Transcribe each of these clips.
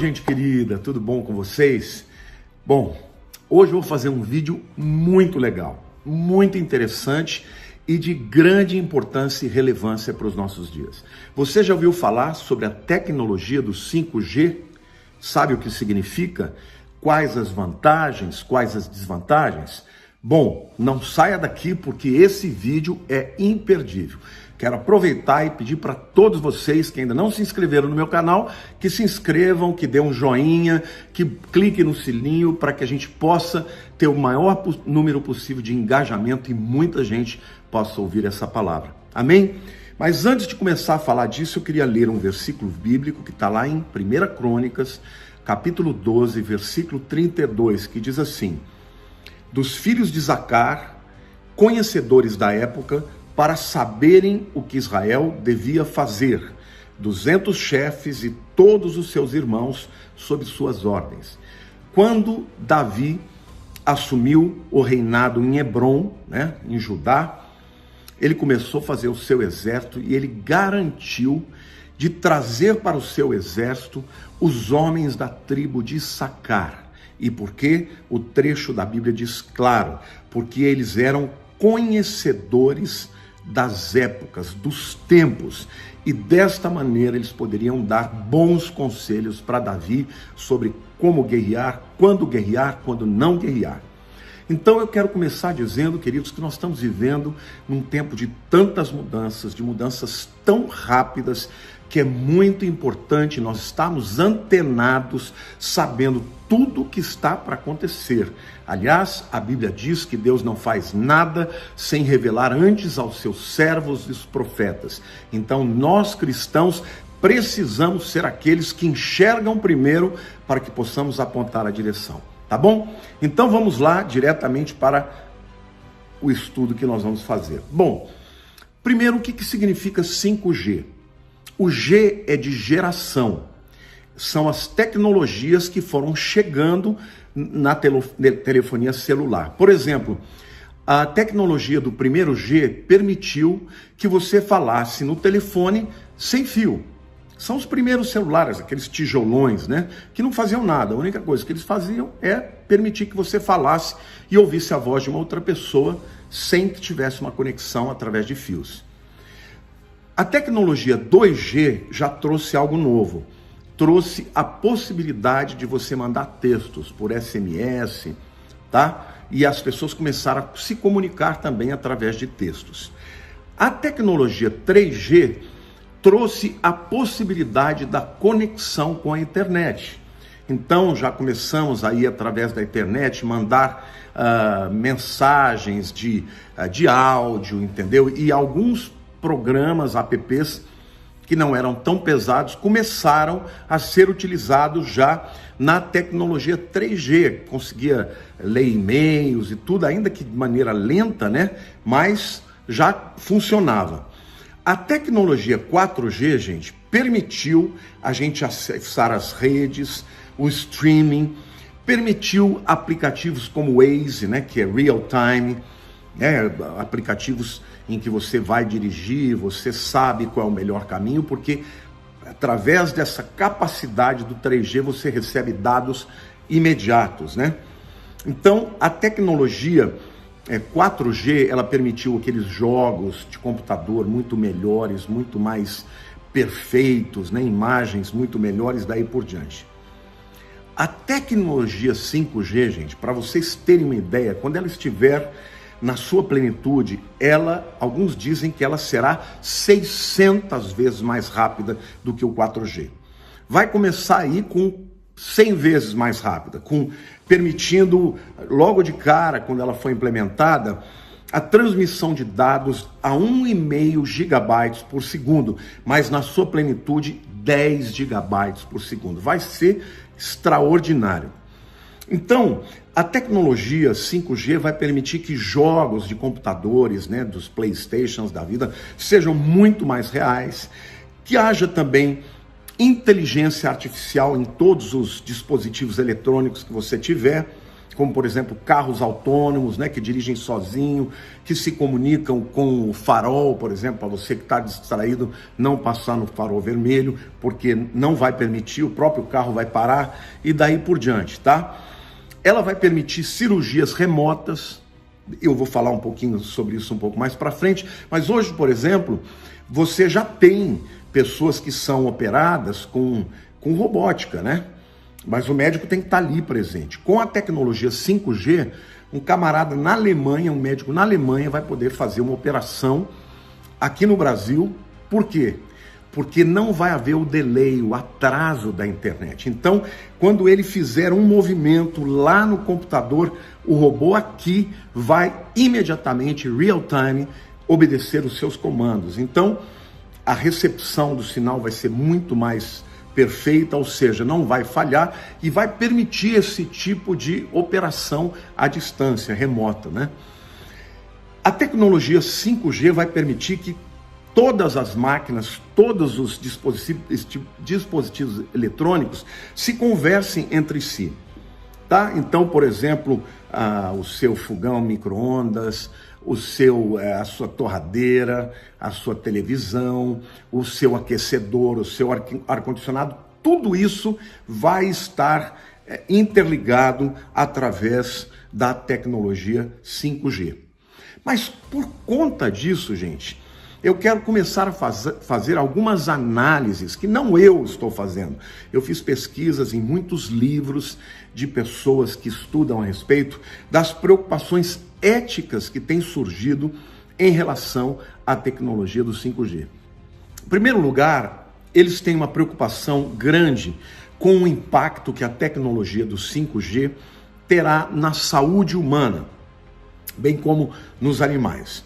gente querida, tudo bom com vocês? Bom, hoje eu vou fazer um vídeo muito legal, muito interessante e de grande importância e relevância para os nossos dias. Você já ouviu falar sobre a tecnologia do 5G? Sabe o que significa? Quais as vantagens, quais as desvantagens? Bom, não saia daqui porque esse vídeo é imperdível. Quero aproveitar e pedir para todos vocês que ainda não se inscreveram no meu canal, que se inscrevam, que dê um joinha, que clique no sininho para que a gente possa ter o maior número possível de engajamento e muita gente possa ouvir essa palavra. Amém? Mas antes de começar a falar disso, eu queria ler um versículo bíblico que está lá em 1 Crônicas, capítulo 12, versículo 32, que diz assim: dos filhos de Zacar, conhecedores da época, para saberem o que Israel devia fazer, 200 chefes e todos os seus irmãos sob suas ordens. Quando Davi assumiu o reinado em Hebrom, em Judá, ele começou a fazer o seu exército e ele garantiu de trazer para o seu exército os homens da tribo de Issacar. E por quê? O trecho da Bíblia diz claro, porque eles eram conhecedores das épocas, dos tempos, e desta maneira eles poderiam dar bons conselhos para Davi sobre como guerrear, quando não guerrear. Então eu quero começar dizendo, queridos, que nós estamos vivendo num tempo de tantas mudanças, de mudanças tão rápidas, que é muito importante nós estarmos antenados, sabendo tudo o que está para acontecer. Aliás, a Bíblia diz que Deus não faz nada sem revelar antes aos seus servos e os profetas. Então nós cristãos precisamos ser aqueles que enxergam primeiro para que possamos apontar a direção. Tá bom? Então vamos lá diretamente para o estudo que nós vamos fazer. Bom, primeiro, o que significa 5G? O G é de geração. São as tecnologias que foram chegando na telefonia celular. Por exemplo, a tecnologia do primeiro G permitiu que você falasse no telefone sem fio. São os primeiros celulares, aqueles tijolões, que não faziam nada. A única coisa que eles faziam é permitir que você falasse e ouvisse a voz de uma outra pessoa sem que tivesse uma conexão através de fios. A tecnologia 2G já trouxe algo novo. Trouxe a possibilidade de você mandar textos por SMS, tá? E as pessoas começaram a se comunicar também através de textos. A tecnologia 3G trouxe a possibilidade da conexão com a internet. Então já começamos aí através da internet mandar mensagens de áudio, entendeu? E alguns programas, apps, que não eram tão pesados, começaram a ser utilizados já na tecnologia 3G. Conseguia ler e-mails e tudo, ainda que de maneira lenta, mas já funcionava. A tecnologia 4G, gente, permitiu a gente acessar as redes, o streaming, permitiu aplicativos como o Waze, que é real time, aplicativos em que você vai dirigir, você sabe qual é o melhor caminho, porque através dessa capacidade do 3G você recebe dados imediatos, Então, a tecnologia 4G, ela permitiu aqueles jogos de computador muito melhores, muito mais perfeitos, imagens muito melhores, daí por diante. A tecnologia 5G, gente, para vocês terem uma ideia, quando ela estiver na sua plenitude, alguns dizem que ela será 600 vezes mais rápida do que o 4G. Vai começar aí com 100 vezes mais rápida, permitindo logo de cara, quando ela for implementada, a transmissão de dados a 1,5 gigabytes por segundo, mas na sua plenitude 10 gigabytes por segundo. Vai ser extraordinário. Então, a tecnologia 5G vai permitir que jogos de computadores, dos PlayStations da vida, sejam muito mais reais, que haja também inteligência artificial em todos os dispositivos eletrônicos que você tiver, como por exemplo carros autônomos, né, que dirigem sozinho, que se comunicam com o farol, por exemplo, para você que está distraído não passar no farol vermelho, porque não vai permitir, o próprio carro vai parar e daí por diante, tá? Ela vai permitir cirurgias remotas, eu vou falar um pouquinho sobre isso um pouco mais para frente, mas hoje, por exemplo, você já tem pessoas que são operadas com robótica, né? Mas o médico tem que estar ali presente. Com a tecnologia 5G, um camarada na Alemanha, um médico na Alemanha vai poder fazer uma operação aqui no Brasil. Por quê? Porque não vai haver o delay, o atraso da internet. Então, quando ele fizer um movimento lá no computador, o robô aqui vai imediatamente, real time, obedecer os seus comandos. Então, a recepção do sinal vai ser muito mais perfeita, ou seja, não vai falhar e vai permitir esse tipo de operação à distância, remota, né? A tecnologia 5G vai permitir que todas as máquinas, todos os dispositivos eletrônicos se conversem entre si, tá? Então, por exemplo, o seu fogão micro-ondas, a sua torradeira, a sua televisão, o seu aquecedor, o seu ar-condicionado, tudo isso vai estar interligado através da tecnologia 5G. Mas por conta disso, gente, eu quero começar a fazer algumas análises que não eu estou fazendo. Eu fiz pesquisas em muitos livros de pessoas que estudam a respeito das preocupações éticas que têm surgido em relação à tecnologia do 5G. Em primeiro lugar, eles têm uma preocupação grande com o impacto que a tecnologia do 5G terá na saúde humana, bem como nos animais.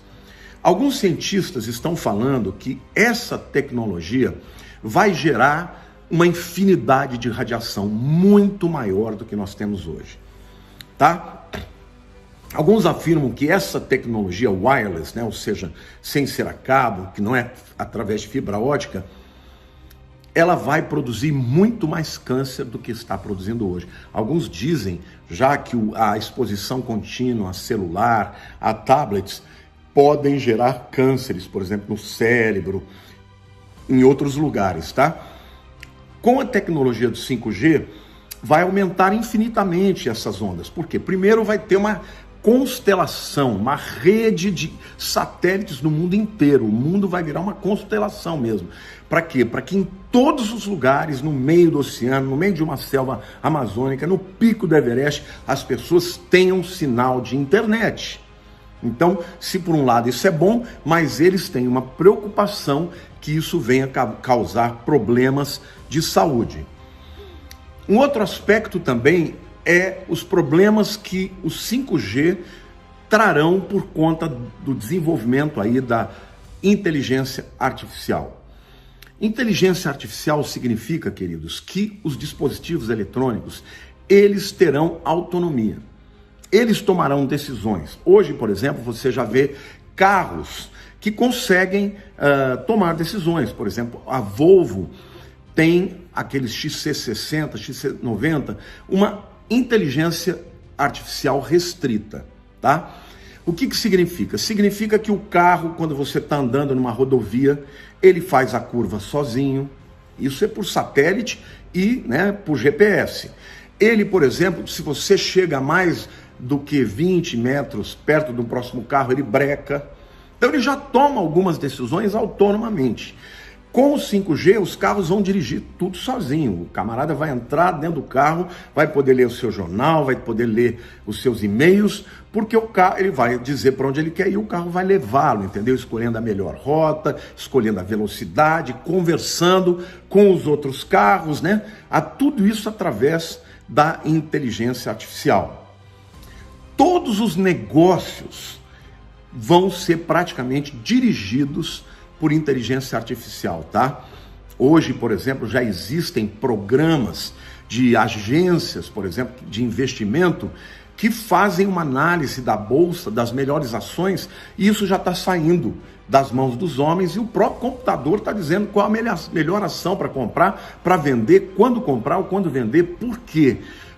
Alguns cientistas estão falando que essa tecnologia vai gerar uma infinidade de radiação muito maior do que nós temos hoje, tá? Alguns afirmam que essa tecnologia wireless, né, ou seja, sem ser a cabo, que não é através de fibra ótica, ela vai produzir muito mais câncer do que está produzindo hoje. Alguns dizem já que a exposição contínua a celular, a tablets, podem gerar cânceres, por exemplo, no cérebro, em outros lugares, tá? Com a tecnologia do 5G, vai aumentar infinitamente essas ondas. Por quê? Primeiro vai ter uma constelação, uma rede de satélites no mundo inteiro. O mundo vai virar uma constelação mesmo. Para quê? Para que em todos os lugares, no meio do oceano, no meio de uma selva amazônica, no pico do Everest, as pessoas tenham sinal de internet. Então, se por um lado isso é bom, mas eles têm uma preocupação que isso venha causar problemas de saúde. Um outro aspecto também é os problemas que o 5G trarão por conta do desenvolvimento aí da inteligência artificial. Inteligência artificial significa, queridos, que os dispositivos eletrônicos, eles terão autonomia. Eles tomarão decisões. Hoje, por exemplo, você já vê carros que conseguem tomar decisões. Por exemplo, a Volvo tem aqueles XC60, XC90, uma inteligência artificial restrita, tá? O que significa? Significa que o carro, quando você está andando numa rodovia, ele faz a curva sozinho. Isso é por satélite e, né, por GPS. Ele, por exemplo, se você chega a mais do que 20 metros perto do próximo carro, ele breca. Então ele já toma algumas decisões autonomamente. Com o 5G, os carros vão dirigir tudo sozinho. O camarada vai entrar dentro do carro, vai poder ler o seu jornal, vai poder ler os seus e-mails, porque o carro, ele vai dizer para onde ele quer ir e o carro vai levá-lo, entendeu? Escolhendo a melhor rota, escolhendo a velocidade, conversando com os outros carros, né? A tudo isso através da inteligência artificial. Todos os negócios vão ser praticamente dirigidos por inteligência artificial, tá? Hoje, por exemplo, já existem programas de agências, por exemplo, de investimento, que fazem uma análise da bolsa, das melhores ações, e isso já está saindo das mãos dos homens, e o próprio computador está dizendo qual a melhor ação para comprar, para vender, quando comprar ou quando vender. Por quê?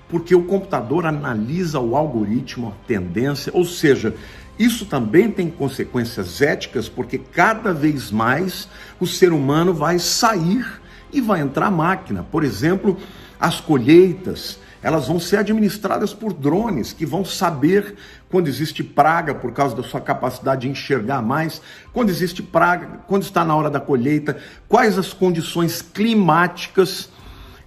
porque o computador analisa o algoritmo, a tendência, ou seja, isso também tem consequências éticas, porque cada vez mais o ser humano vai sair e vai entrar a máquina. Por exemplo, as colheitas, elas vão ser administradas por drones, que vão saber quando existe praga, por causa da sua capacidade de enxergar mais, quando existe praga, quando está na hora da colheita, quais as condições climáticas.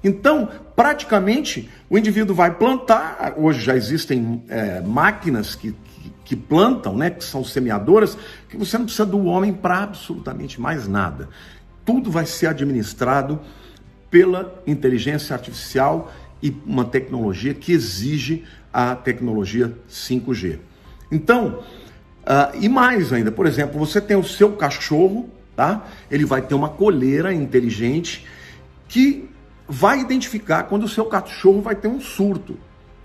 Então, praticamente, o indivíduo vai plantar. Hoje já existem máquinas que plantam, né, que são semeadoras, que você não precisa do homem para absolutamente mais nada. Tudo vai ser administrado pela inteligência artificial e uma tecnologia que exige a tecnologia 5G. Então, e mais ainda, por exemplo, você tem o seu cachorro, tá? Ele vai ter uma coleira inteligente que vai identificar quando o seu cachorro vai ter um surto,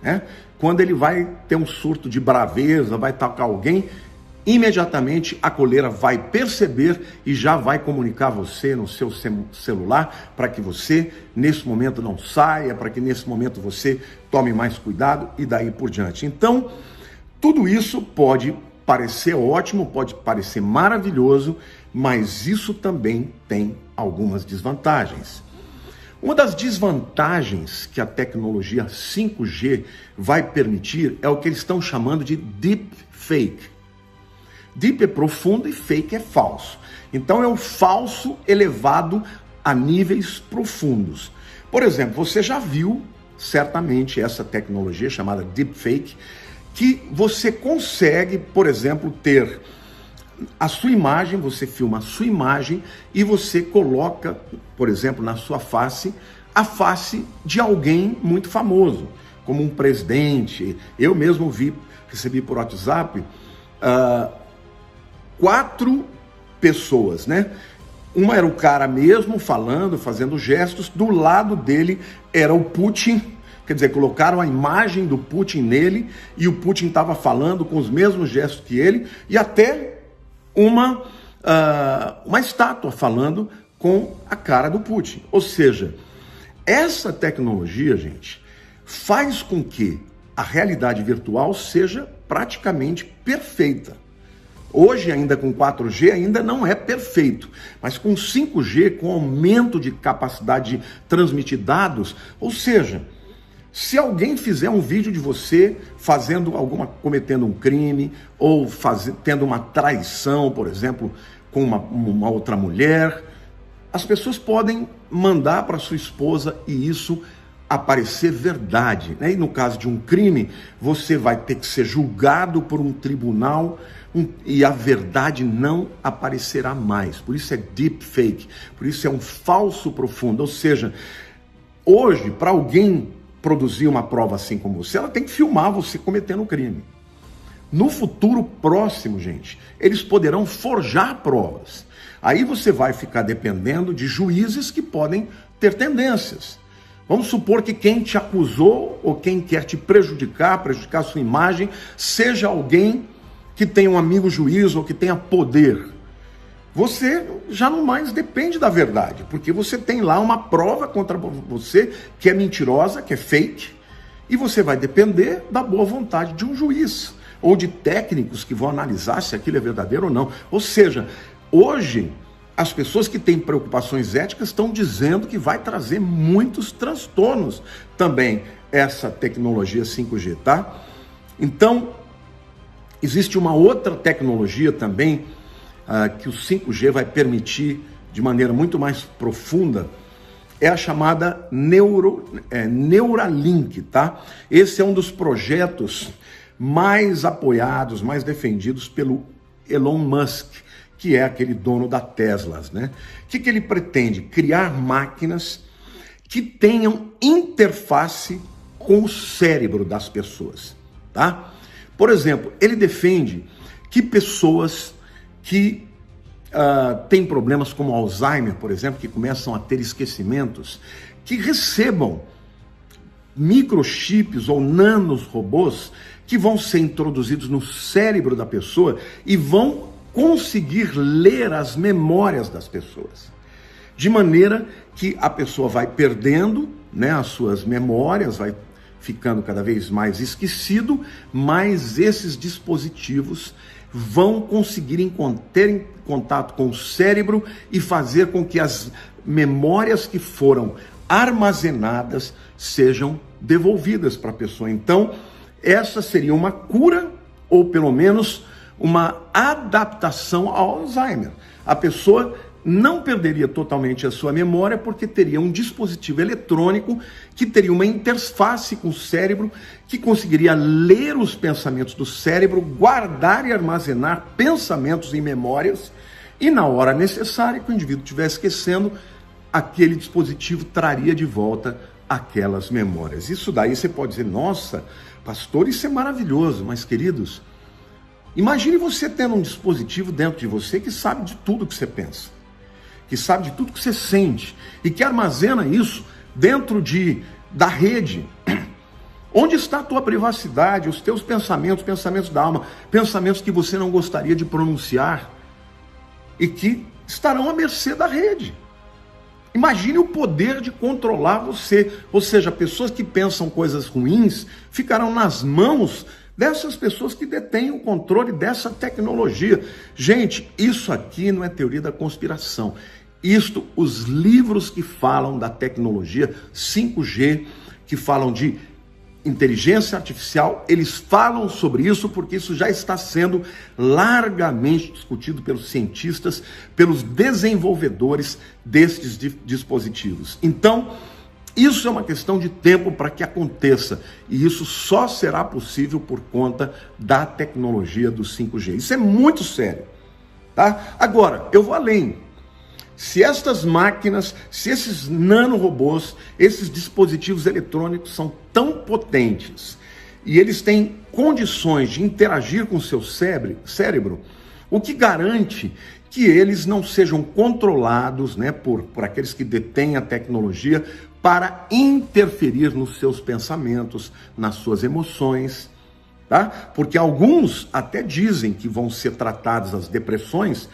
né? Quando ele vai ter um surto de braveza, vai atacar alguém, imediatamente a coleira vai perceber e já vai comunicar você no seu celular para que você, nesse momento, não saia, para que nesse momento você tome mais cuidado e daí por diante. Então, tudo isso pode parecer ótimo, pode parecer maravilhoso, mas isso também tem algumas desvantagens. Uma das desvantagens que a tecnologia 5G vai permitir é o que eles estão chamando de deepfake. Deep é profundo e fake é falso. Então é um falso elevado a níveis profundos. Por exemplo, você já viu certamente essa tecnologia chamada deepfake, que você consegue, por exemplo, ter a sua imagem, você filma a sua imagem e você coloca, por exemplo, na sua face, a face de alguém muito famoso, como um presidente. Eu mesmo recebi por WhatsApp 4 pessoas, né? Uma era o cara mesmo falando, fazendo gestos, do lado dele era o Putin. Quer dizer, colocaram a imagem do Putin nele e o Putin estava falando com os mesmos gestos que ele e até uma estátua falando com a cara do Putin. Ou seja, essa tecnologia, gente, faz com que a realidade virtual seja praticamente perfeita. Hoje, ainda com 4G, ainda não é perfeito, mas com 5G, com aumento de capacidade de transmitir dados, ou seja, se alguém fizer um vídeo de você cometendo um crime ou tendo uma traição, por exemplo, com uma outra mulher, as pessoas podem mandar para sua esposa e isso aparecer verdade, né? E no caso de um crime, você vai ter que ser julgado por um tribunal e a verdade não aparecerá mais. Por isso é deepfake, por isso é um falso profundo. Ou seja, hoje, para alguém produzir uma prova assim como você, ela tem que filmar você cometendo um crime. No futuro próximo, gente, eles poderão forjar provas. Aí você vai ficar dependendo de juízes que podem ter tendências. Vamos supor que quem te acusou ou quem quer te prejudicar a sua imagem, seja alguém que tenha um amigo juiz ou que tenha poder. Você já não mais depende da verdade, porque você tem lá uma prova contra você que é mentirosa, que é fake, e você vai depender da boa vontade de um juiz ou de técnicos que vão analisar se aquilo é verdadeiro ou não. Ou seja, hoje as pessoas que têm preocupações éticas estão dizendo que vai trazer muitos transtornos também essa tecnologia 5G, tá? Então, existe uma outra tecnologia também que o 5G vai permitir de maneira muito mais profunda, é a chamada Neuralink, tá? Esse é um dos projetos mais apoiados, mais defendidos pelo Elon Musk, que é aquele dono da Tesla, né? O que ele pretende? Criar máquinas que tenham interface com o cérebro das pessoas, tá? Por exemplo, ele defende que pessoas que têm problemas como Alzheimer, por exemplo, que começam a ter esquecimentos, que recebam microchips ou nanorobôs que vão ser introduzidos no cérebro da pessoa e vão conseguir ler as memórias das pessoas, de maneira que a pessoa vai perdendo, né, as suas memórias, vai ficando cada vez mais esquecido, mais esses dispositivos vão conseguir ter em contato com o cérebro e fazer com que as memórias que foram armazenadas sejam devolvidas para a pessoa. Então, essa seria uma cura, ou pelo menos uma adaptação ao Alzheimer. A pessoa não perderia totalmente a sua memória, porque teria um dispositivo eletrônico que teria uma interface com o cérebro, que conseguiria ler os pensamentos do cérebro, guardar e armazenar pensamentos em memórias, e na hora necessária que o indivíduo estiver esquecendo, aquele dispositivo traria de volta aquelas memórias. Isso daí você pode dizer, nossa, pastor, isso é maravilhoso, mas queridos, imagine você tendo um dispositivo dentro de você que sabe de tudo que você pensa, que sabe de tudo que você sente e que armazena isso dentro da rede. Onde está a tua privacidade, os teus pensamentos, pensamentos da alma, pensamentos que você não gostaria de pronunciar e que estarão à mercê da rede. Imagine o poder de controlar você, ou seja, pessoas que pensam coisas ruins ficarão nas mãos dessas pessoas que detêm o controle dessa tecnologia. Gente, isso aqui não é teoria da conspiração. Isto, os livros que falam da tecnologia 5G, que falam de inteligência artificial, eles falam sobre isso porque isso já está sendo largamente discutido pelos cientistas, pelos desenvolvedores destes dispositivos. Então, isso é uma questão de tempo para que aconteça, e isso só será possível por conta da tecnologia do 5G. Isso é muito sério, tá? Agora, eu vou além. Se estas máquinas, se esses nanorobôs, esses dispositivos eletrônicos são tão potentes e eles têm condições de interagir com o seu cérebro, o que garante que eles não sejam controlados, né, por aqueles que detêm a tecnologia para interferir nos seus pensamentos, nas suas emoções, tá? Porque alguns até dizem que vão ser tratadas as depressões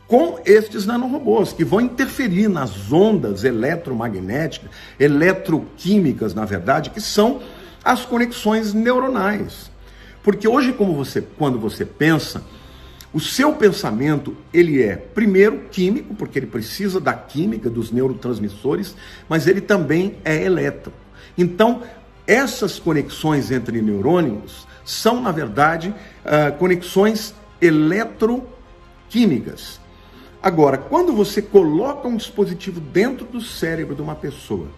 com estes nanorobôs, que vão interferir nas ondas eletromagnéticas, eletroquímicas, na verdade, que são as conexões neuronais. Porque hoje, quando você pensa, o seu pensamento, ele é, primeiro, químico, porque ele precisa da química, dos neurotransmissores, mas ele também é elétrico. Então, essas conexões entre neurônios são, na verdade, conexões eletroquímicas. Agora, quando você coloca um dispositivo dentro do cérebro de uma pessoa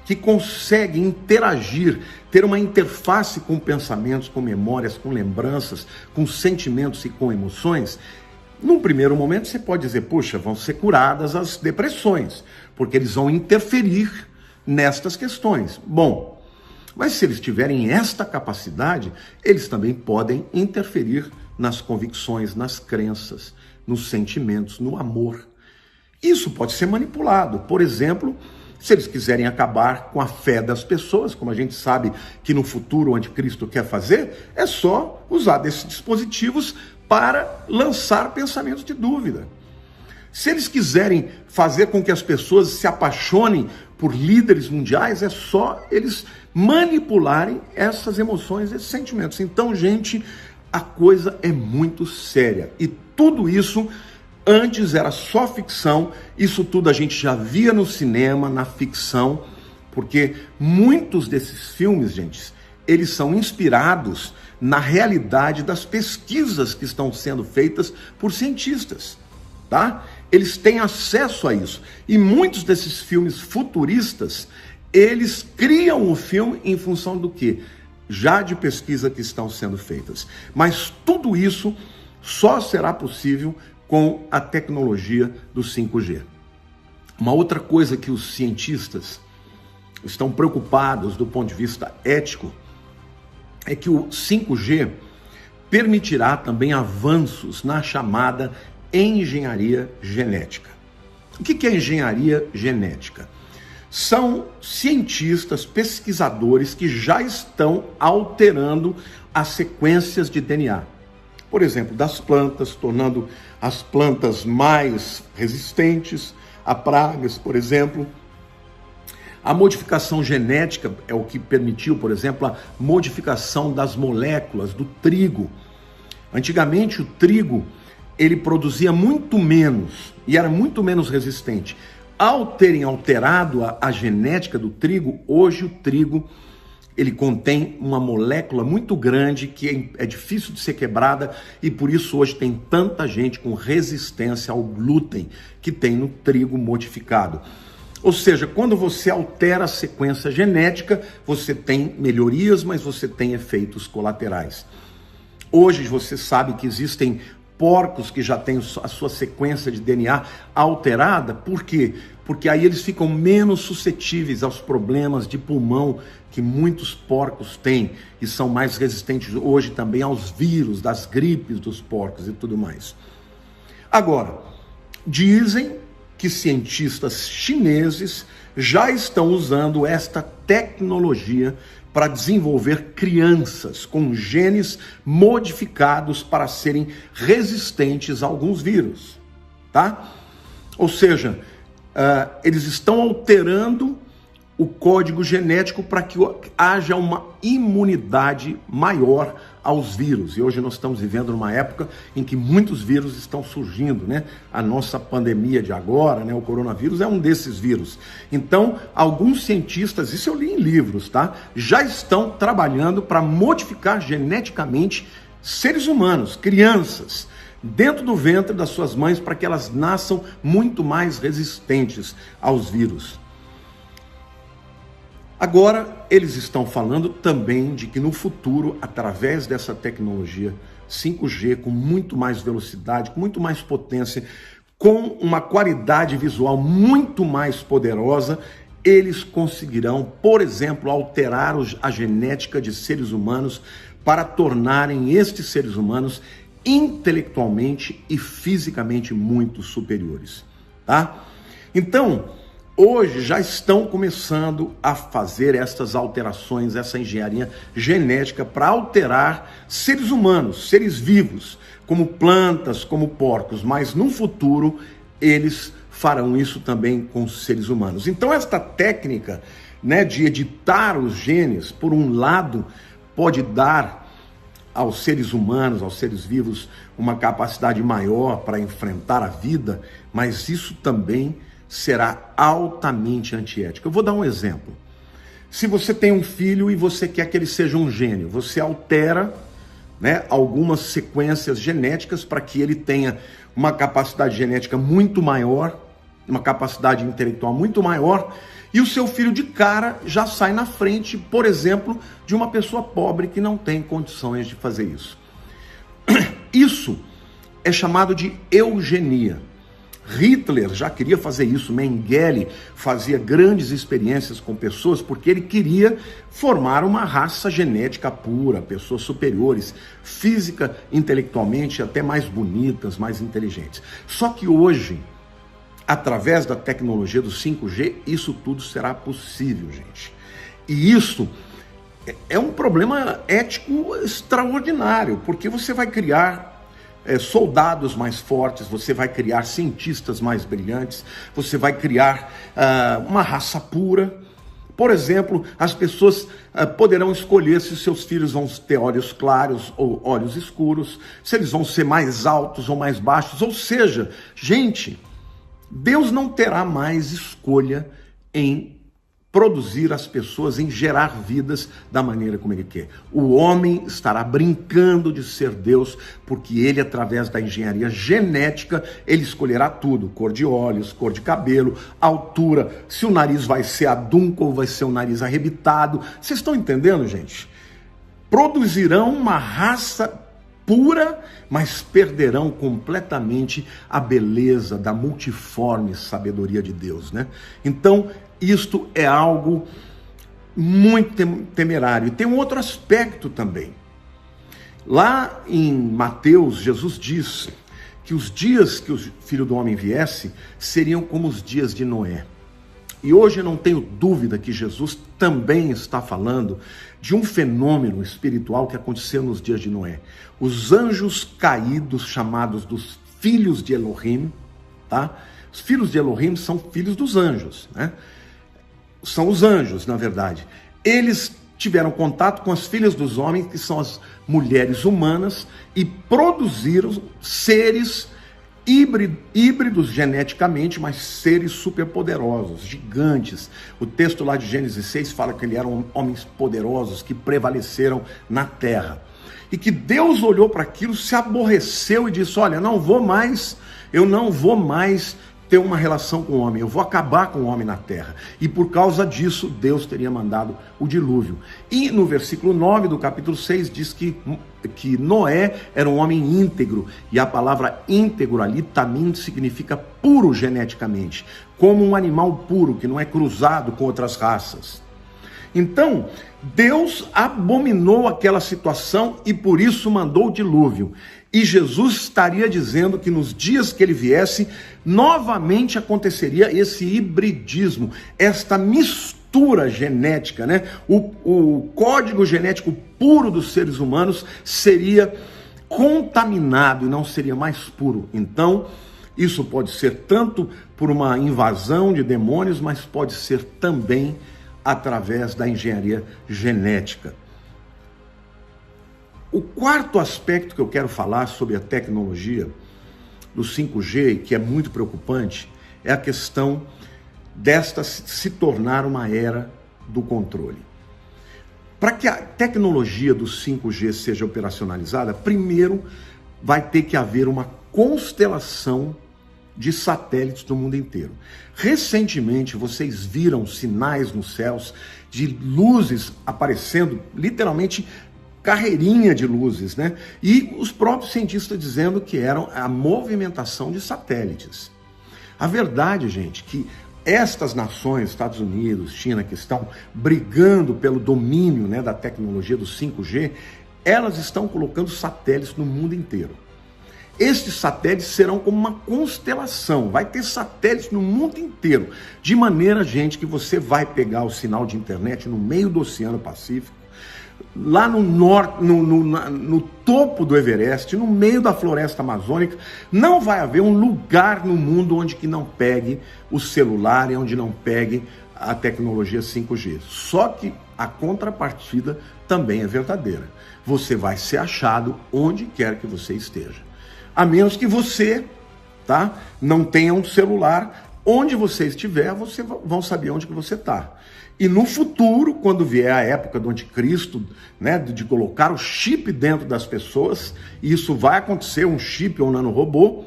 que consegue interagir, ter uma interface com pensamentos, com memórias, com lembranças, com sentimentos e com emoções, num primeiro momento você pode dizer, puxa, vão ser curadas as depressões, porque eles vão interferir nestas questões. Bom, mas se eles tiverem esta capacidade, eles também podem interferir nas convicções, nas crenças, nos sentimentos, no amor. Isso pode ser manipulado. Por exemplo, se eles quiserem acabar com a fé das pessoas, como a gente sabe que no futuro o anticristo quer fazer, é só usar desses dispositivos para lançar pensamentos de dúvida. Se eles quiserem fazer com que as pessoas se apaixonem por líderes mundiais, é só eles manipularem essas emoções, esses sentimentos. Então, gente, a coisa é muito séria. E tudo isso antes era só ficção, isso tudo a gente já via no cinema, na ficção, porque muitos desses filmes, gente, eles são inspirados na realidade das pesquisas que estão sendo feitas por cientistas, tá? Eles têm acesso a isso. E muitos desses filmes futuristas, eles criam o filme em função do quê? Já de pesquisa que estão sendo feitas. Mas tudo isso só será possível com a tecnologia do 5G. Uma outra coisa que os cientistas estão preocupados do ponto de vista ético é que o 5G permitirá também avanços na chamada engenharia genética. O que é engenharia genética? São cientistas, pesquisadores que já estão alterando as sequências de DNA. Por exemplo, das plantas, tornando as plantas mais resistentes a pragas, por exemplo, A modificação genética é o que permitiu, por exemplo, a modificação das moléculas do trigo. Antigamente o trigo, ele produzia muito menos e era muito menos resistente. Ao terem alterado a genética do trigo, hoje o trigo ele contém uma molécula muito grande que é difícil de ser quebrada e por isso hoje tem tanta gente com resistência ao glúten que tem no trigo modificado. Ou seja, quando você altera a sequência genética, você tem melhorias, mas você tem efeitos colaterais. Hoje você sabe que existem porcos que já têm a sua sequência de DNA alterada. Por quê? Porque aí eles ficam menos suscetíveis aos problemas de pulmão que muitos porcos têm e são mais resistentes hoje também aos vírus, das gripes dos porcos e tudo mais. Agora, dizem que cientistas chineses já estão usando esta tecnologia para desenvolver crianças com genes modificados para serem resistentes a alguns vírus, tá? Ou seja, eles estão alterando o código genético para que haja uma imunidade maior aos vírus. E hoje nós estamos vivendo numa época em que muitos vírus estão surgindo, né? A nossa pandemia de agora, né? O coronavírus é um desses vírus. Então, alguns cientistas, isso eu li em livros, tá? Já estão trabalhando para modificar geneticamente seres humanos, crianças, dentro do ventre das suas mães para que elas nasçam muito mais resistentes aos vírus. Agora, eles estão falando também de que no futuro, através dessa tecnologia 5G, com muito mais velocidade, com muito mais potência, com uma qualidade visual muito mais poderosa, eles conseguirão, por exemplo, alterar a genética de seres humanos para tornarem estes seres humanos intelectualmente e fisicamente muito superiores, tá? Então, hoje já estão começando a fazer essas alterações, essa engenharia genética para alterar seres humanos, seres vivos, como plantas, como porcos, mas no futuro eles farão isso também com os seres humanos. Então esta técnica, né, de editar os genes, por um lado, pode dar aos seres humanos, aos seres vivos, uma capacidade maior para enfrentar a vida, mas isso também será altamente antiético. Eu vou dar um exemplo. Se você tem um filho e você quer que ele seja um gênio, você altera, né, algumas sequências genéticas para que ele tenha uma capacidade genética muito maior, uma capacidade intelectual muito maior, e o seu filho de cara já sai na frente, por exemplo, de uma pessoa pobre que não tem condições de fazer isso. Isso é chamado de eugenia. Hitler já queria fazer isso, Mengele fazia grandes experiências com pessoas porque ele queria formar uma raça genética pura, pessoas superiores, física, intelectualmente até mais bonitas, mais inteligentes. Só que hoje, através da tecnologia do 5G, isso tudo será possível, gente. E isso é um problema ético extraordinário, porque você vai criar soldados mais fortes, você vai criar cientistas mais brilhantes, você vai criar uma raça pura. Por exemplo, as pessoas poderão escolher se seus filhos vão ter olhos claros ou olhos escuros, se eles vão ser mais altos ou mais baixos. Ou seja, gente, Deus não terá mais escolha em produzir as pessoas, em gerar vidas da maneira como ele quer. O homem estará brincando de ser Deus, porque ele, através da engenharia genética, ele escolherá tudo: cor de olhos, cor de cabelo, altura, se o nariz vai ser adunco ou vai ser um nariz arrebitado. Vocês estão entendendo, gente? Produzirão uma raça pura, mas perderão completamente a beleza da multiforme sabedoria de Deus, né? Então, isto é algo muito temerário. E tem um outro aspecto também. Lá em Mateus, Jesus diz que os dias que o Filho do Homem viesse seriam como os dias de Noé. E hoje eu não tenho dúvida que Jesus também está falando de um fenômeno espiritual que aconteceu nos dias de Noé. Os anjos caídos, chamados dos filhos de Elohim, tá? Os filhos de Elohim são filhos dos anjos, né? são os anjos, na verdade. Eles tiveram contato com as filhas dos homens, que são as mulheres humanas, e produziram seres híbridos geneticamente, mas seres superpoderosos, gigantes. O texto lá de Gênesis 6 fala que eles eram homens poderosos que prevaleceram na terra. E que Deus olhou para aquilo, se aborreceu e disse: olha, eu não vou mais ter uma relação com o homem, eu vou acabar com o homem na terra. E por causa disso, Deus teria mandado o dilúvio. E no versículo 9 do capítulo 6 diz que Noé era um homem íntegro, e a palavra íntegro ali também significa puro geneticamente, como um animal puro, que não é cruzado com outras raças. Então, Deus abominou aquela situação e por isso mandou o dilúvio. E Jesus estaria dizendo que nos dias que ele viesse, novamente aconteceria esse hibridismo, esta mistura genética, né? O código genético puro dos seres humanos seria contaminado e não seria mais puro. Então, isso pode ser tanto por uma invasão de demônios, mas pode ser também através da engenharia genética. O quarto aspecto que eu quero falar sobre a tecnologia do 5G, que é muito preocupante, é a questão desta se tornar uma era do controle. Para que a tecnologia do 5G seja operacionalizada, primeiro vai ter que haver uma constelação de satélites do mundo inteiro. Recentemente, vocês viram sinais nos céus de luzes aparecendo, literalmente carreirinha de luzes, né? E os próprios cientistas dizendo que eram a movimentação de satélites. A verdade, gente, que estas nações, Estados Unidos, China, que estão brigando pelo domínio, né, da tecnologia do 5G, elas estão colocando satélites no mundo inteiro. Estes satélites serão como uma constelação, vai ter satélites no mundo inteiro, de maneira, gente, que você vai pegar o sinal de internet no meio do Oceano Pacífico, lá no norte, no topo do Everest, no meio da floresta amazônica. Não vai haver um lugar no mundo onde que não pegue o celular e onde não pegue a tecnologia 5G. Só que a contrapartida também é verdadeira. Você vai ser achado onde quer que você esteja. A menos que você, não tenha um celular, onde você estiver, vocês vão saber onde que você está. E no futuro, quando vier a época do anticristo, né, de colocar o chip dentro das pessoas, e isso vai acontecer, um chip ou um nanorobô,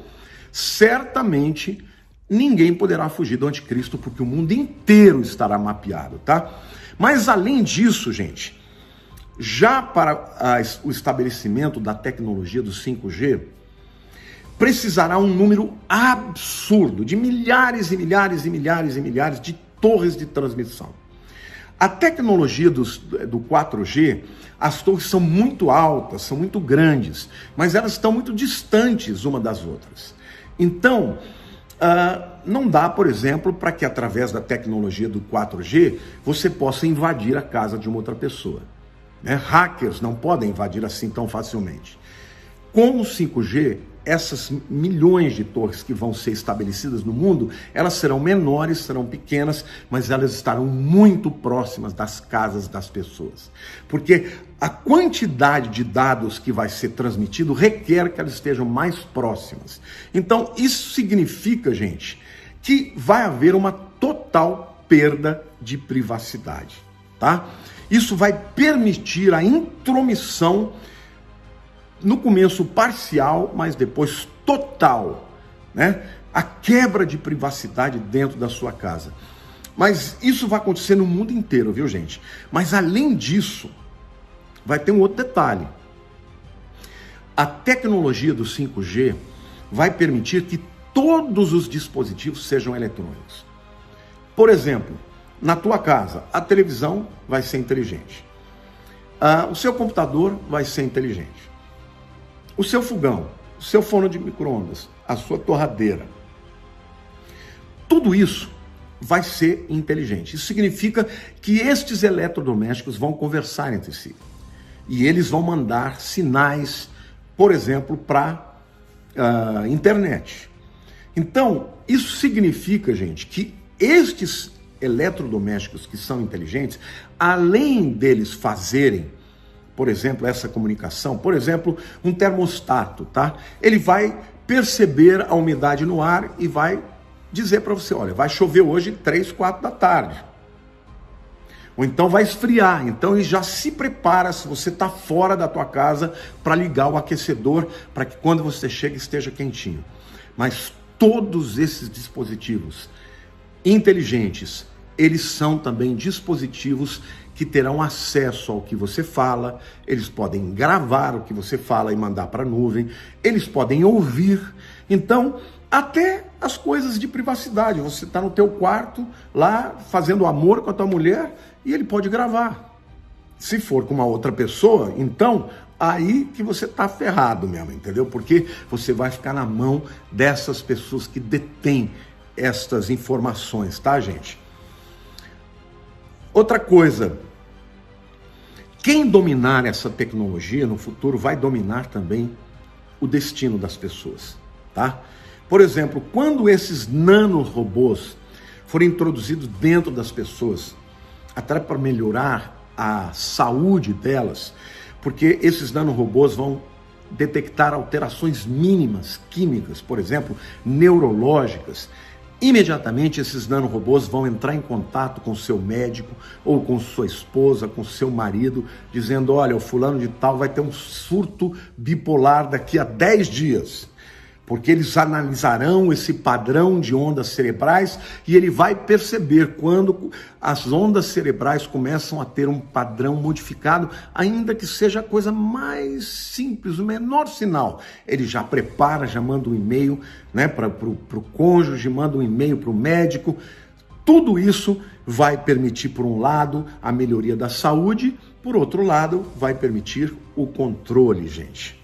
certamente ninguém poderá fugir do anticristo, porque o mundo inteiro estará mapeado, tá? Mas além disso, gente, já para o estabelecimento da tecnologia do 5G, precisará um número absurdo de milhares e milhares e milhares e milhares de torres de transmissão. A tecnologia do 4G, as torres são muito altas, são muito grandes, mas elas estão muito distantes uma das outras. Então, não dá, por exemplo, para que através da tecnologia do 4G você possa invadir a casa de uma outra pessoa, né? Hackers não podem invadir assim tão facilmente. Com o 5G, essas milhões de torres que vão ser estabelecidas no mundo, elas serão menores, serão pequenas, mas elas estarão muito próximas das casas das pessoas. Porque a quantidade de dados que vai ser transmitido requer que elas estejam mais próximas. Então, isso significa, gente, que vai haver uma total perda de privacidade, tá? Isso vai permitir a intromissão, no começo parcial, mas depois total, né? A quebra de privacidade dentro da sua casa. Mas isso vai acontecer no mundo inteiro, viu, gente? Mas além disso, vai ter um outro detalhe. A tecnologia do 5G vai permitir que todos os dispositivos sejam eletrônicos. Por exemplo, na tua casa, a televisão vai ser inteligente. O seu computador vai ser inteligente. O seu fogão, o seu forno de micro-ondas, a sua torradeira. Tudo isso vai ser inteligente. Isso significa que estes eletrodomésticos vão conversar entre si. E eles vão mandar sinais, por exemplo, para a internet. Então, isso significa, gente, que estes eletrodomésticos que são inteligentes, além deles fazerem, por exemplo, essa comunicação, por exemplo, um termostato, tá? Ele vai perceber a umidade no ar e vai dizer para você, olha, vai chover hoje 3, 4 da tarde. Ou então vai esfriar, então ele já se prepara se você está fora da tua casa para ligar o aquecedor para que quando você chega esteja quentinho. Mas todos esses dispositivos inteligentes, eles são também dispositivos que terão acesso ao que você fala, eles podem gravar o que você fala e mandar para a nuvem, eles podem ouvir, então até as coisas de privacidade, você está no teu quarto lá fazendo amor com a tua mulher e ele pode gravar. Se for com uma outra pessoa, então aí que você está ferrado mesmo, entendeu? Porque você vai ficar na mão dessas pessoas que detêm estas informações, tá, gente? Outra coisa, quem dominar essa tecnologia no futuro vai dominar também o destino das pessoas, tá? Por exemplo, quando esses nanorobôs forem introduzidos dentro das pessoas, até para melhorar a saúde delas, porque esses nanorobôs vão detectar alterações mínimas químicas, por exemplo, neurológicas. Imediatamente esses nanorobôs vão entrar em contato com o seu médico ou com sua esposa, com seu marido, dizendo, olha, o fulano de tal vai ter um surto bipolar daqui a 10 dias. Porque eles analisarão esse padrão de ondas cerebrais e ele vai perceber quando as ondas cerebrais começam a ter um padrão modificado, ainda que seja a coisa mais simples, o menor sinal. Ele já prepara, já manda um e-mail, né, para o cônjuge, manda um e-mail para o médico. Tudo isso vai permitir, por um lado, a melhoria da saúde, por outro lado, vai permitir o controle, gente.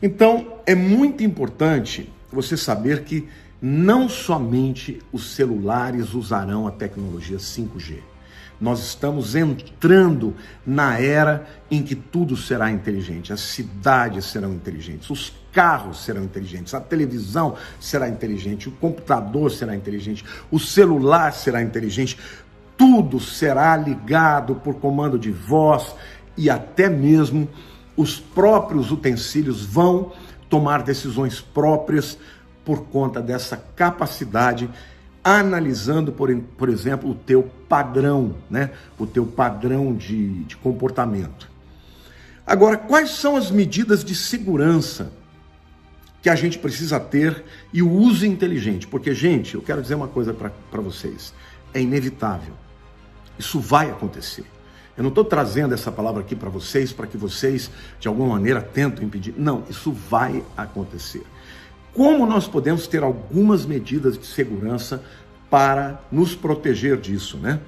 Então, é muito importante você saber que não somente os celulares usarão a tecnologia 5G. Nós estamos entrando na era em que tudo será inteligente. As cidades serão inteligentes, os carros serão inteligentes, a televisão será inteligente, o computador será inteligente, o celular será inteligente. Tudo será ligado por comando de voz e até mesmo os próprios utensílios vão tomar decisões próprias por conta dessa capacidade, analisando, por exemplo, o teu padrão, né? O teu padrão de comportamento. Agora, quais são as medidas de segurança que a gente precisa ter e o uso inteligente? Porque, gente, eu quero dizer uma coisa para vocês, é inevitável, isso vai acontecer. Eu não estou trazendo essa palavra aqui para que vocês, de alguma maneira, tentem impedir. Não, isso vai acontecer. Como nós podemos ter algumas medidas de segurança para nos proteger disso, né?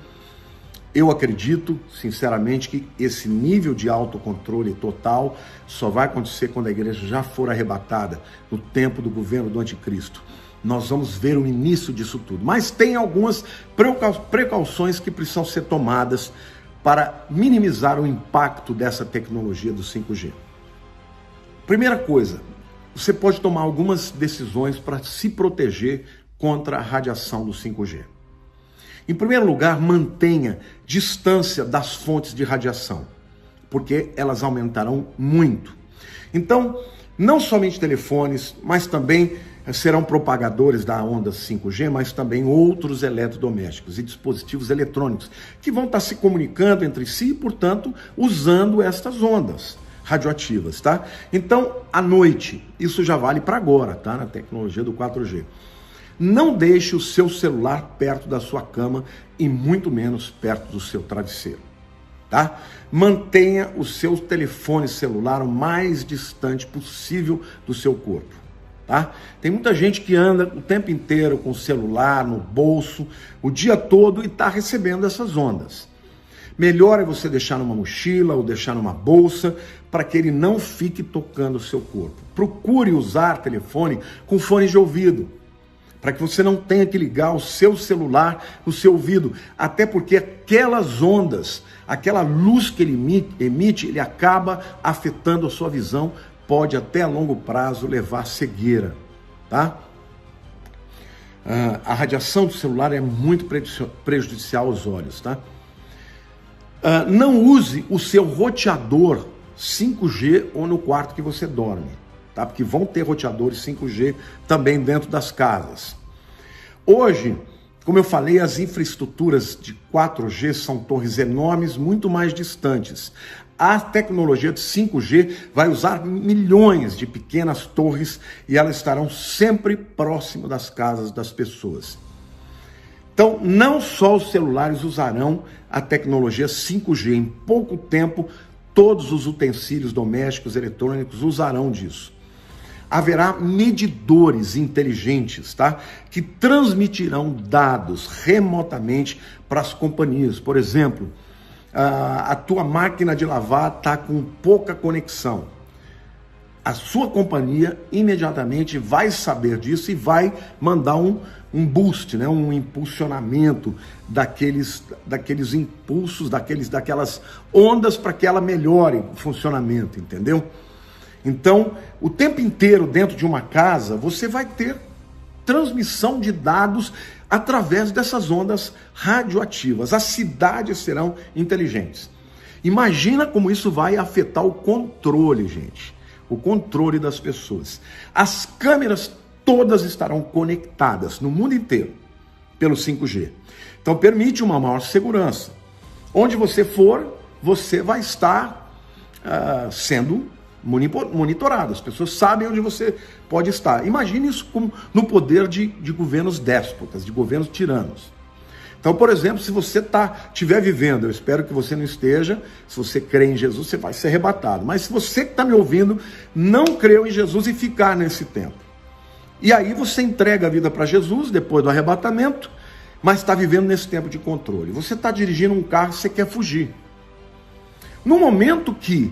Eu acredito, sinceramente, que esse nível de autocontrole total só vai acontecer quando a igreja já for arrebatada no tempo do governo do anticristo. Nós vamos ver o início disso tudo. Mas tem algumas precauções que precisam ser tomadas para minimizar o impacto dessa tecnologia do 5G. Primeira coisa, você pode tomar algumas decisões para se proteger contra a radiação do 5G. Em primeiro lugar, mantenha distância das fontes de radiação, porque elas aumentarão muito. Então, não somente telefones, mas também serão propagadores da onda 5G, mas também outros eletrodomésticos e dispositivos eletrônicos que vão estar se comunicando entre si e, portanto, usando estas ondas radioativas, tá? Então, à noite, isso já vale para agora, tá? Na tecnologia do 4G. Não deixe o seu celular perto da sua cama e muito menos perto do seu travesseiro, tá? Mantenha o seu telefone celular o mais distante possível do seu corpo. Tá? Tem muita gente que anda o tempo inteiro com o celular no bolso, o dia todo, e está recebendo essas ondas. Melhor é você deixar numa mochila ou deixar numa bolsa para que ele não fique tocando o seu corpo. Procure usar telefone com fone de ouvido, para que você não tenha que ligar o seu celular no seu ouvido, até porque aquelas ondas, aquela luz que ele emite, ele acaba afetando a sua visão, pode até a longo prazo levar à cegueira, tá? A radiação do celular é muito prejudicial aos olhos, tá? Não use o seu roteador 5G ou no quarto que você dorme, tá? Porque vão ter roteadores 5G também dentro das casas. Hoje, como eu falei, as infraestruturas de 4G são torres enormes, muito mais distantes. A tecnologia de 5G vai usar milhões de pequenas torres e elas estarão sempre próximo das casas das pessoas. Então, não só os celulares usarão a tecnologia 5G. Em pouco tempo, todos os utensílios domésticos eletrônicos usarão disso. Haverá medidores inteligentes, tá? Que transmitirão dados remotamente para as companhias. Por exemplo, a tua máquina de lavar está com pouca conexão. A sua companhia imediatamente vai saber disso e vai mandar um boost, né? Um impulsionamento daqueles impulsos, daquelas ondas para que ela melhore o funcionamento, entendeu? Então, o tempo inteiro dentro de uma casa, você vai ter transmissão de dados através dessas ondas radioativas. As cidades serão inteligentes. Imagina como isso vai afetar o controle, gente. O controle das pessoas. As câmeras todas estarão conectadas no mundo inteiro pelo 5G. Então, permite uma maior segurança. Onde você for, você vai estar sendo monitorado, as pessoas sabem onde você pode estar. Imagine isso no poder de governos déspotas, de governos tiranos. Então, por exemplo, se você estiver vivendo, eu espero que você não esteja, se você crê em Jesus, você vai ser arrebatado. Mas se você que está me ouvindo não creu em Jesus e ficar nesse tempo, e aí você entrega a vida para Jesus depois do arrebatamento, mas está vivendo nesse tempo de controle. Você está dirigindo um carro e você quer fugir. No momento que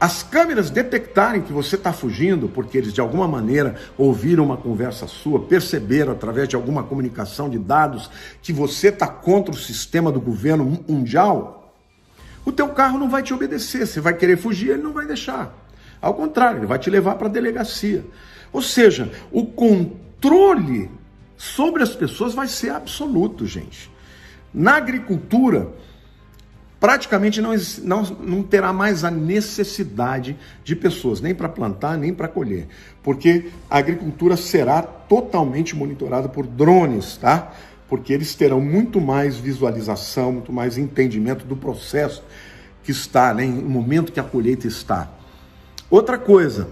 as câmeras detectarem que você está fugindo, porque eles de alguma maneira ouviram uma conversa sua, perceberam através de alguma comunicação de dados que você está contra o sistema do governo mundial, o teu carro não vai te obedecer, você vai querer fugir, ele não vai deixar. Ao contrário, ele vai te levar para a delegacia. Ou seja, o controle sobre as pessoas vai ser absoluto, gente. Na agricultura, praticamente não terá mais a necessidade de pessoas, nem para plantar, nem para colher, porque a agricultura será totalmente monitorada por drones, tá? Porque eles terão muito mais visualização, muito mais entendimento do processo que está, né, no momento que a colheita está. Outra coisa,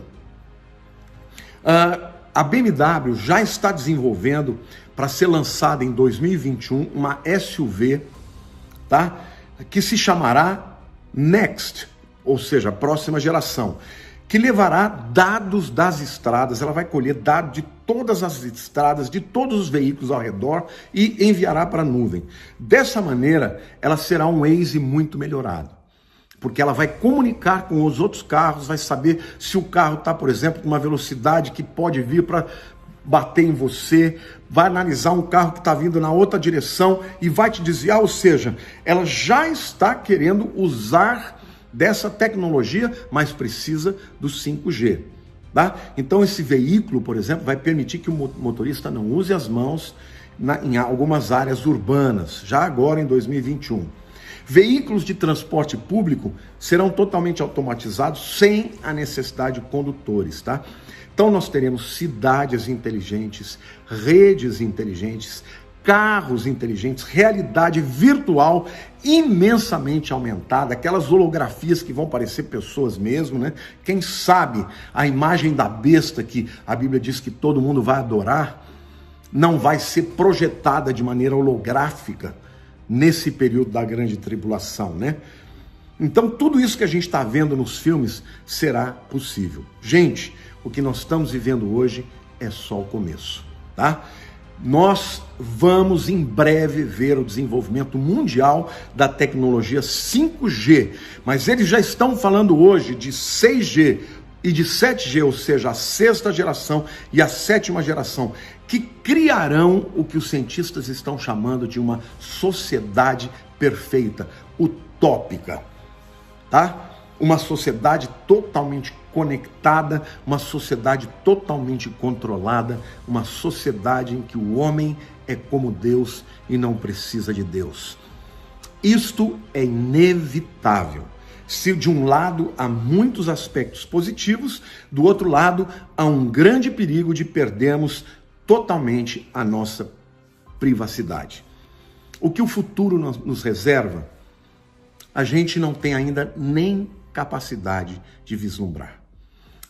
a BMW já está desenvolvendo para ser lançada em 2021 uma SUV, tá? Que se chamará Next, ou seja, a próxima geração, que levará dados das estradas, ela vai colher dados de todas as estradas, de todos os veículos ao redor e enviará para a nuvem. Dessa maneira, ela será um Waze muito melhorado, porque ela vai comunicar com os outros carros, vai saber se o carro está, por exemplo, com uma velocidade que pode vir para bater em você, vai analisar um carro que está vindo na outra direção e vai te desviar, ou seja, ela já está querendo usar dessa tecnologia, mas precisa do 5G, tá? Então esse veículo, por exemplo, vai permitir que o motorista não use as mãos em algumas áreas urbanas, já agora em 2021. Veículos de transporte público serão totalmente automatizados sem a necessidade de condutores, tá? Então nós teremos cidades inteligentes, redes inteligentes, carros inteligentes, realidade virtual imensamente aumentada, aquelas holografias que vão parecer pessoas mesmo, né? Quem sabe a imagem da besta que a Bíblia diz que todo mundo vai adorar, não vai ser projetada de maneira holográfica nesse período da grande tribulação, né? Então tudo isso que a gente está vendo nos filmes será possível. Gente, o que nós estamos vivendo hoje é só o começo, tá? Nós vamos em breve ver o desenvolvimento mundial da tecnologia 5G, mas eles já estão falando hoje de 6G e de 7G, ou seja, a sexta geração e a sétima geração, que criarão o que os cientistas estão chamando de uma sociedade perfeita, utópica, tá? Uma sociedade totalmente conectada, uma sociedade totalmente controlada, uma sociedade em que o homem é como Deus e não precisa de Deus. Isto é inevitável. Se de um lado há muitos aspectos positivos, do outro lado há um grande perigo de perdermos totalmente a nossa privacidade. O que o futuro nos reserva, a gente não tem ainda nem capacidade de vislumbrar.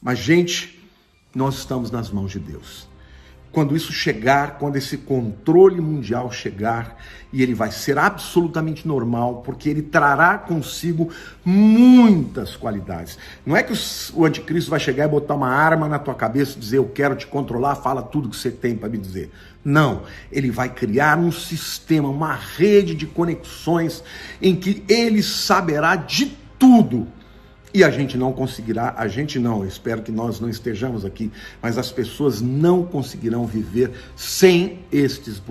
Mas, gente, nós estamos nas mãos de Deus. Quando isso chegar, quando esse controle mundial chegar, e ele vai ser absolutamente normal, porque ele trará consigo muitas qualidades. Não é que o anticristo vai chegar e botar uma arma na tua cabeça e dizer, eu quero te controlar, fala tudo que você tem para me dizer. Não, ele vai criar um sistema, uma rede de conexões em que ele saberá de tudo. E a gente não conseguirá, eu espero que nós não estejamos aqui, mas as pessoas não conseguirão viver sem estes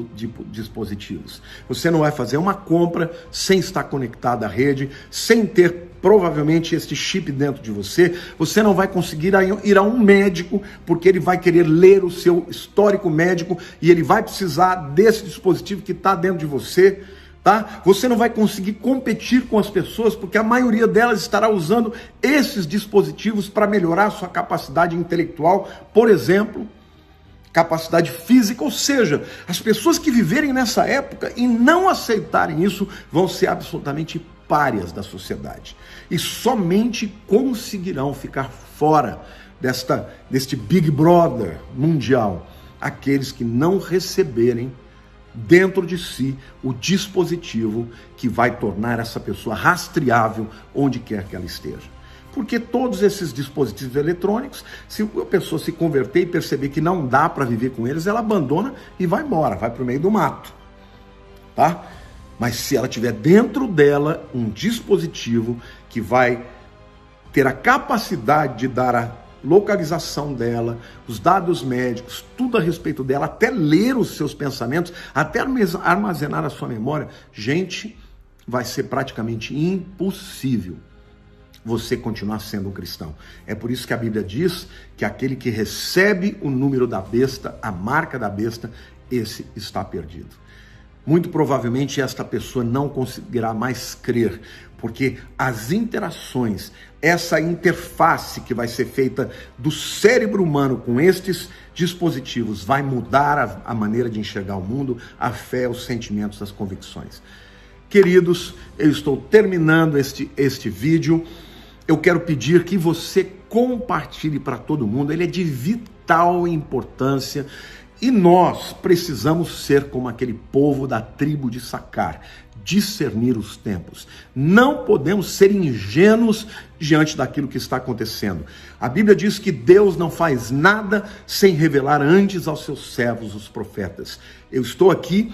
dispositivos. Você não vai fazer uma compra sem estar conectado à rede, sem ter provavelmente este chip dentro de você. Você não vai conseguir ir a um médico, porque ele vai querer ler o seu histórico médico e ele vai precisar desse dispositivo que está dentro de você. Tá? Você não vai conseguir competir com as pessoas, porque a maioria delas estará usando esses dispositivos para melhorar a sua capacidade intelectual, por exemplo, capacidade física. Ou seja, as pessoas que viverem nessa época e não aceitarem isso vão ser absolutamente párias da sociedade e somente conseguirão ficar fora deste Big Brother mundial aqueles que não receberem dentro de si o dispositivo que vai tornar essa pessoa rastreável onde quer que ela esteja. Porque todos esses dispositivos eletrônicos, se a pessoa se converter e perceber que não dá para viver com eles, ela abandona e vai embora, vai para o meio do mato, tá? Mas se ela tiver dentro dela um dispositivo que vai ter a capacidade de dar a localização dela, os dados médicos, tudo a respeito dela, até ler os seus pensamentos, até armazenar a sua memória, gente, vai ser praticamente impossível você continuar sendo um cristão. É por isso que a Bíblia diz que aquele que recebe o número da besta, a marca da besta, esse está perdido. Muito provavelmente esta pessoa não conseguirá mais crer, porque as interações, essa interface que vai ser feita do cérebro humano com estes dispositivos vai mudar a maneira de enxergar o mundo, a fé, os sentimentos, as convicções. Queridos, eu estou terminando este vídeo. Eu quero pedir que você compartilhe para todo mundo, ele é de vital importância. E nós precisamos ser como aquele povo da tribo de Sacar, discernir os tempos. Não podemos ser ingênuos diante daquilo que está acontecendo. A Bíblia diz que Deus não faz nada sem revelar antes aos seus servos, os profetas. Eu estou aqui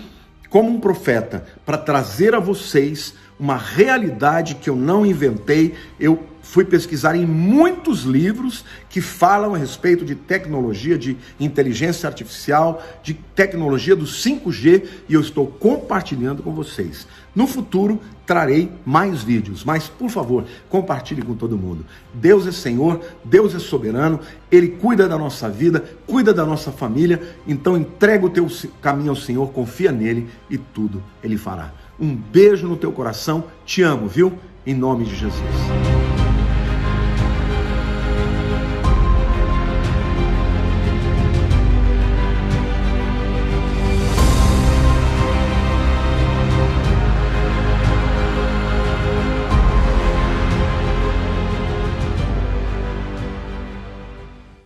como um profeta para trazer a vocês uma realidade que eu não inventei. Eu fui pesquisar em muitos livros que falam a respeito de tecnologia, de inteligência artificial, de tecnologia do 5G, e eu estou compartilhando com vocês. No futuro, trarei mais vídeos, mas, por favor, compartilhe com todo mundo. Deus é Senhor, Deus é soberano, Ele cuida da nossa vida, cuida da nossa família, então entrega o teu caminho ao Senhor, confia nele e tudo Ele fará. Um beijo no teu coração, te amo, viu? Em nome de Jesus.